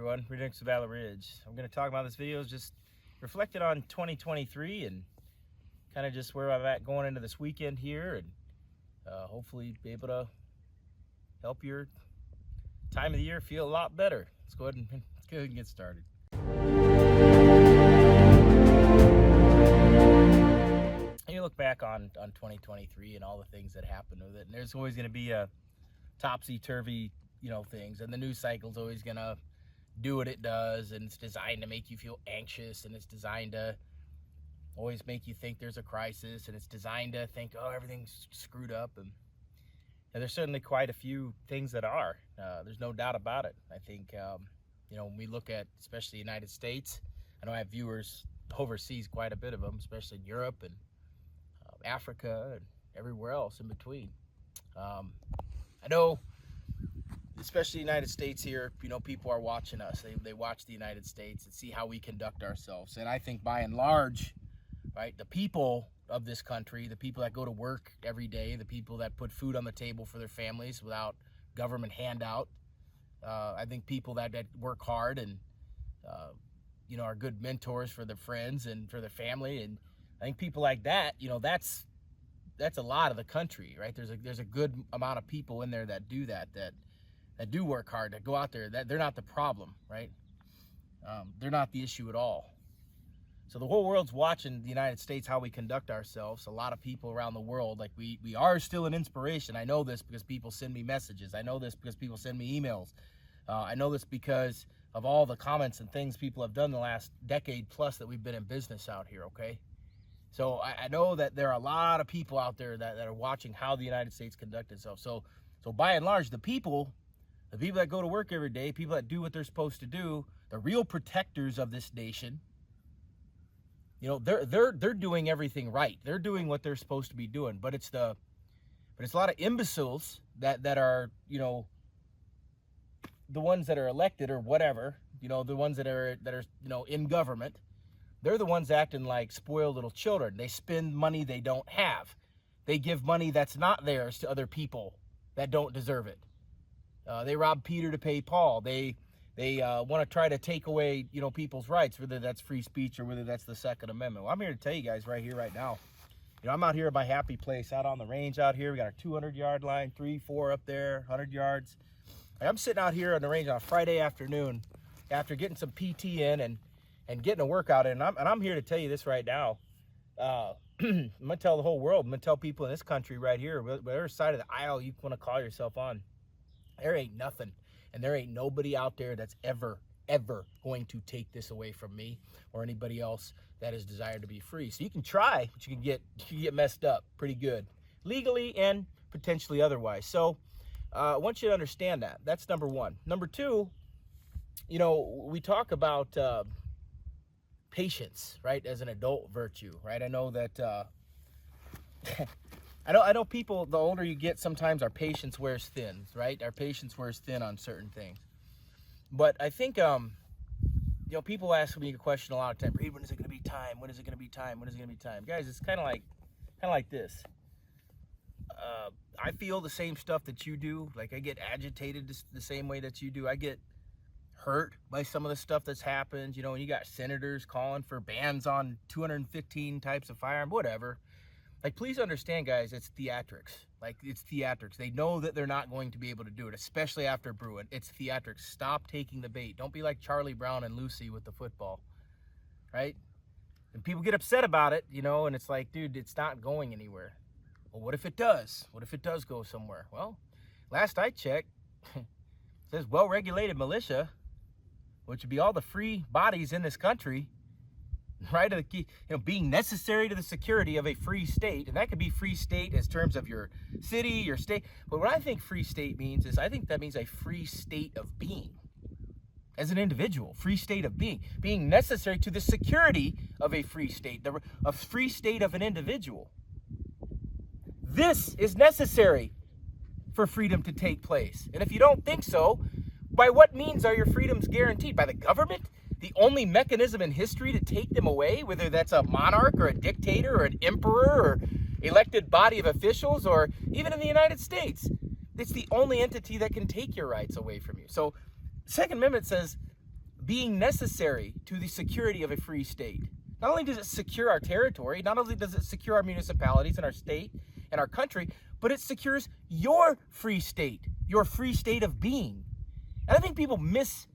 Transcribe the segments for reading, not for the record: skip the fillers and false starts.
everyone, Henrichs with Valor. I'm going to talk about this video is just reflecting on 2023 and kind of just where I'm at going into this weekend here, and hopefully be able to help your time of the year feel a lot better. Let's go ahead and get started. You look back on 2023 and all the things that happened with it, and there's always going to be a topsy-turvy things, and the news cycle's always gonna do what it does, and it's designed to make you feel anxious, and it's designed to always make you think there's a crisis, and it's designed to think, oh, everything's screwed up, and there's certainly quite a few things that are. There's no doubt about it. I think when we look at especially the United States, I know I have viewers overseas, quite a bit of them, especially in Europe and Africa and everywhere else in between. I know, especially the United States here, people are watching us. They watch the United States and see how we conduct ourselves. And I think by and large, right, the people of this country, the people that go to work every day, the people that put food on the table for their families without government handout, I think people that work hard and, are good mentors for their friends and for their family. And I think people like that, that's a lot of the country, right? There's a good amount of people in there that do that do work hard, that go out there, that they're not the problem, right? They're not the issue at all. So the whole world's watching the United States, how we conduct ourselves. A lot of people around the world, like we are still an inspiration. I know this because people send me messages. I know this because people send me emails. I know this because of all the comments and things people have done the last decade plus that we've been in business out here, okay? So I know that there are a lot of people out there that are watching how the United States conduct itself. So by and large, the people that go to work every day, people that do what they're supposed to do, the real protectors of this nation, they're doing everything right. They're doing what they're supposed to be doing. But it's a lot of imbeciles that are, the ones that are elected or whatever, the ones that are in government. They're the ones acting like spoiled little children. They spend money they don't have. They give money that's not theirs to other people that don't deserve it. They rob Peter to pay Paul. They want to try to take away, people's rights, whether that's free speech or whether that's the Second Amendment. Well, I'm here to tell you guys right here, right now. I'm out here at my happy place, out on the range out here. We got our 200-yard line, 3, 4 up there, 100 yards. I'm sitting out here on the range on a Friday afternoon after getting some PT in and getting a workout in. And I'm here to tell you this right now. I'm going to tell the whole world. I'm going to tell people in this country right here, whatever side of the aisle you want to call yourself on, there ain't nothing. And there ain't nobody out there that's ever going to take this away from me or anybody else that is desired to be free. So you can try, but you can get messed up pretty good, legally and potentially otherwise. So I want you to understand that. That's number one. Number two, we talk about patience, right, as an adult virtue, right? I know that I know people, the older you get, sometimes our patience wears thin, right? Our patience wears thin on certain things. But I think people ask me a question a lot of times, Reid, when is it going to be time? When is it going to be time? When is it going to be time? Guys, it's kind of like this. I feel the same stuff that you do. Like, I get agitated the same way that you do. I get hurt by some of the stuff that's happened. When you got senators calling for bans on 215 types of firearm, whatever. Like, please understand, guys, it's theatrics. Like, it's theatrics. They know that they're not going to be able to do it, especially after Bruin. It's theatrics. Stop taking the bait. Don't be like Charlie Brown and Lucy with the football, right? And people get upset about it, and it's like, dude, it's not going anywhere. Well, what if it does? What if it does go somewhere? Well, last I checked, it says well-regulated militia, which would be all the free bodies in this country, right? Being necessary to the security of a free state. And that could be free state as terms of your city, your state. But what I think free state means is I think that means a free state of being. As an individual, free state of being necessary to the security of a free state, a free state of an individual. This is necessary for freedom to take place. And if you don't think so, by what means are your freedoms guaranteed? By the government? The only mechanism in history to take them away, whether that's a monarch or a dictator or an emperor or elected body of officials, or even in the United States. It's the only entity that can take your rights away from you. So the Second Amendment says being necessary to the security of a free state. Not only does it secure our territory, not only does it secure our municipalities and our state and our country, but it secures your free state of being. And I think people miss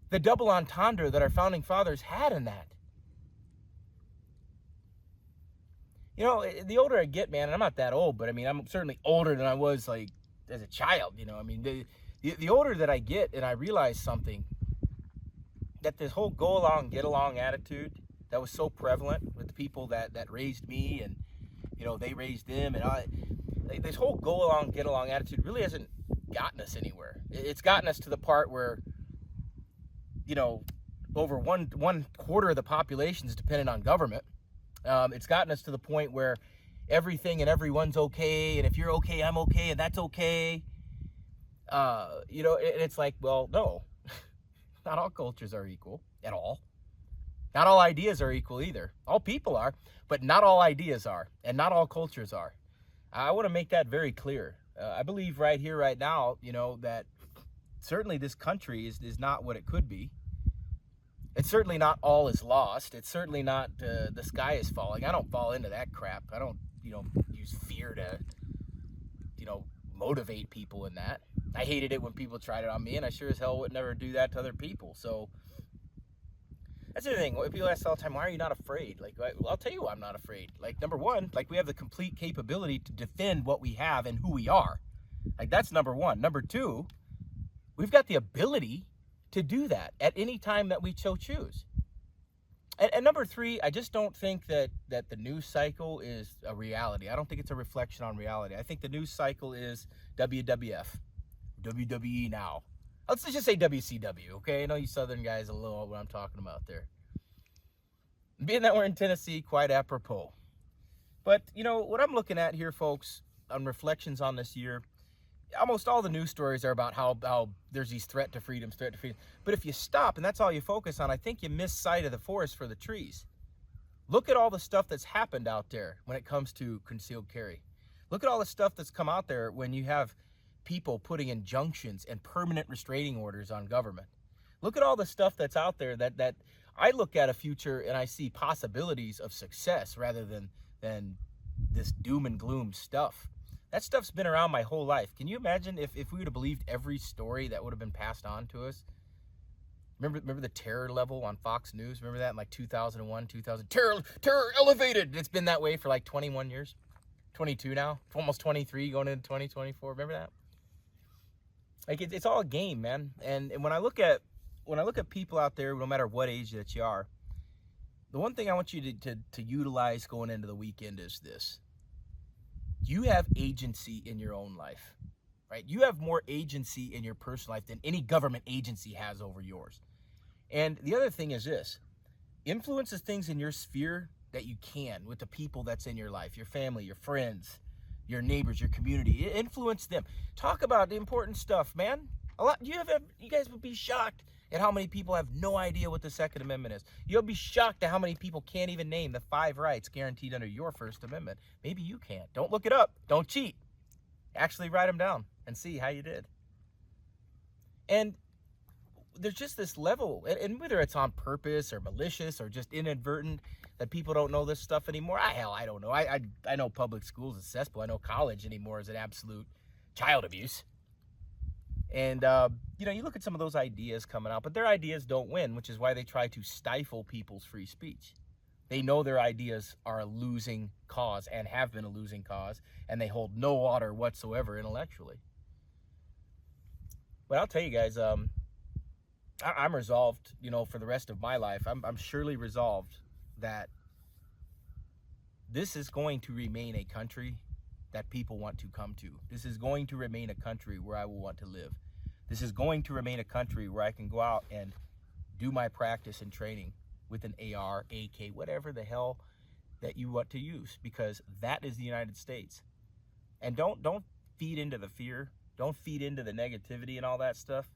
the double entendre that our founding fathers had in that. You know, the older I get, man, and I'm not that old, but I mean, I'm certainly older than I was like as a child, you know. I mean, the older that I get, and I realize something, that this whole go along, get along attitude that was so prevalent with the people that raised me, and, you know, they raised them, and this whole go along, get along attitude really hasn't gotten us anywhere. It's gotten us to the part where, you know, over one quarter of the population is dependent on government. It's gotten us to the point where everything and everyone's okay, and if you're okay, I'm okay, and that's okay. You know, and it's like, well, no, not all cultures are equal at all. Not all ideas are equal either. All people are, but not all ideas are, and not all cultures are. I want to make that very clear. I believe right here, right now, you know, that certainly this country is not what it could be. It's certainly not all is lost. It's certainly not the sky is falling. I don't fall into that crap. I don't, you know, use fear to, you know, motivate people in that. I hated it when people tried it on me, and I sure as hell would never do that to other people. So that's the thing. People ask all the time, why are you not afraid? Like, well, I'll tell you why I'm not afraid. Like, number one, like, we have the complete capability to defend what we have and who we are. Like, that's number one. Number two, we've got the ability to do that at any time that we so choose. And number three, I just don't think that the news cycle is a reality. I don't think it's a reflection on reality. I think the news cycle is WWF, WWE now. Let's just say WCW, okay? I know you Southern guys a little what I'm talking about there. Being that we're in Tennessee, quite apropos. But, you know, what I'm looking at here, folks, on reflections on this year, almost all the news stories are about how there's these threat to freedom. But if you stop and that's all you focus on, I think you miss sight of the forest for the trees. Look at all the stuff that's happened out there when it comes to concealed carry. Look at all the stuff that's come out there when you have people putting injunctions and permanent restraining orders on government. Look at all the stuff that's out there that I look at a future and I see possibilities of success rather than this doom and gloom stuff. That stuff's been around my whole life. Can you imagine if we would have believed every story that would have been passed on to us? Remember the terror level on Fox News? Remember that in like 2001, 2000? Terror elevated. It's been that way for like 21 years. 22 now. Almost 23 going into 2024. Remember that? Like it's all a game, man. And when I look at people out there, no matter what age that you are, the one thing I want you to utilize going into the weekend is this. You have agency in your own life, right? You have more agency in your personal life than any government agency has over yours. And the other thing is this. Influence the things in your sphere that you can with the people that's in your life, your family, your friends, your neighbors, your community. Influence them. Talk about the important stuff, man. You guys would be shocked at how many people have no idea what the Second Amendment is. You'll be shocked at how many people can't even name the 5 rights guaranteed under your First Amendment. Maybe you can't. Don't look it up. Don't cheat. Actually write them down and see how you did. And there's just this level, and whether it's on purpose or malicious or just inadvertent, that people don't know this stuff anymore. I don't know. I know public schools is cesspool. I know college anymore is an absolute child abuse. And, you know, you look at some of those ideas coming out, but their ideas don't win, which is why they try to stifle people's free speech. They know their ideas are a losing cause and have been a losing cause, and they hold no water whatsoever intellectually. But I'll tell you guys, I'm resolved, you know, for the rest of my life. I'm surely resolved that this is going to remain a country that people want to come to. This is going to remain a country where I will want to live. This is going to remain a country where I can go out and do my practice and training with an AR, AK, whatever the hell that you want to use, because that is the United States. And don't feed into the fear. Don't feed into the negativity and all that stuff.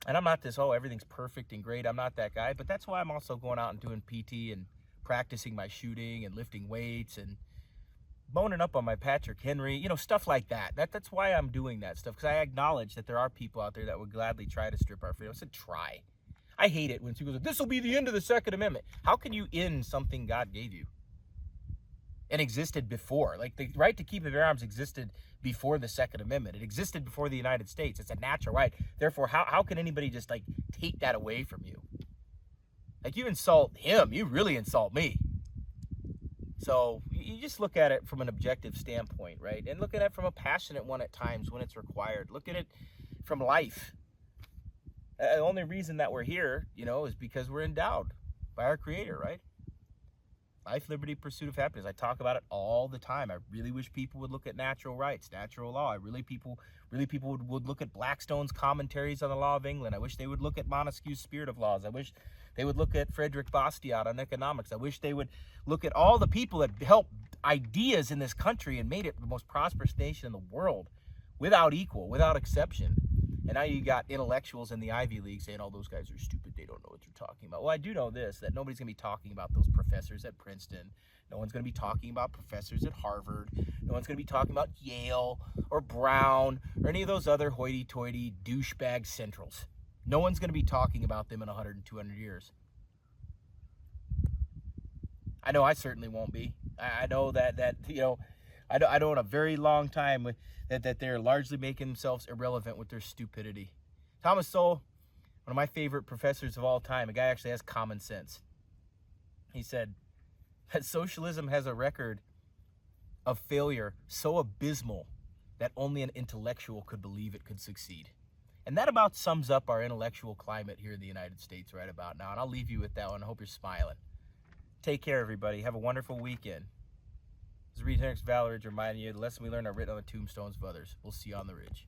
And I'm not this, everything's perfect and great. I'm not that guy. But that's why I'm also going out and doing PT and practicing my shooting and lifting weights and boning up on my Patrick Henry, you know, stuff like that. That's why I'm doing that stuff, because I acknowledge that there are people out there that would gladly try to strip our freedom. I said try. I hate it when people say, this will be the end of the Second Amendment. How can you end something God gave you and existed before? Like, the right to keep and bear arms existed before the Second Amendment. It existed before the United States. It's a natural right. Therefore, how can anybody just, like, take that away from you? Like, you insult him, you really insult me. So you just look at it from an objective standpoint, right? And look at it from a passionate one at times when it's required. Look at it from life. The only reason that we're here, is because we're endowed by our Creator, right? Life, liberty, pursuit of happiness. I talk about it all the time. I really wish people would look at natural rights, natural law. People would look at Blackstone's commentaries on the law of England. I wish they would look at Montesquieu's Spirit of Laws. I wish they would look at Frederick Bastiat on economics. I wish they would look at all the people that helped ideas in this country and made it the most prosperous nation in the world, without equal, without exception. And now you got intellectuals in the Ivy League saying, oh, those guys are stupid. They don't know what they're talking about. Well, I do know this, that nobody's going to be talking about those professors at Princeton. No one's going to be talking about professors at Harvard. No one's going to be talking about Yale or Brown or any of those other hoity-toity douchebag centrals. No one's going to be talking about them in 100 and 200 years. I know I certainly won't be. I know that I know in a very long time that they're largely making themselves irrelevant with their stupidity. Thomas Sowell, one of my favorite professors of all time, a guy actually has common sense. He said that socialism has a record of failure so abysmal that only an intellectual could believe it could succeed. And that about sums up our intellectual climate here in the United States right about now. And I'll leave you with that one. I hope you're smiling. Take care, everybody. Have a wonderful weekend. This is Reid, Henrichs, Valor, reminding you the lesson we learned are written on the tombstones of others. We'll see you on the ridge.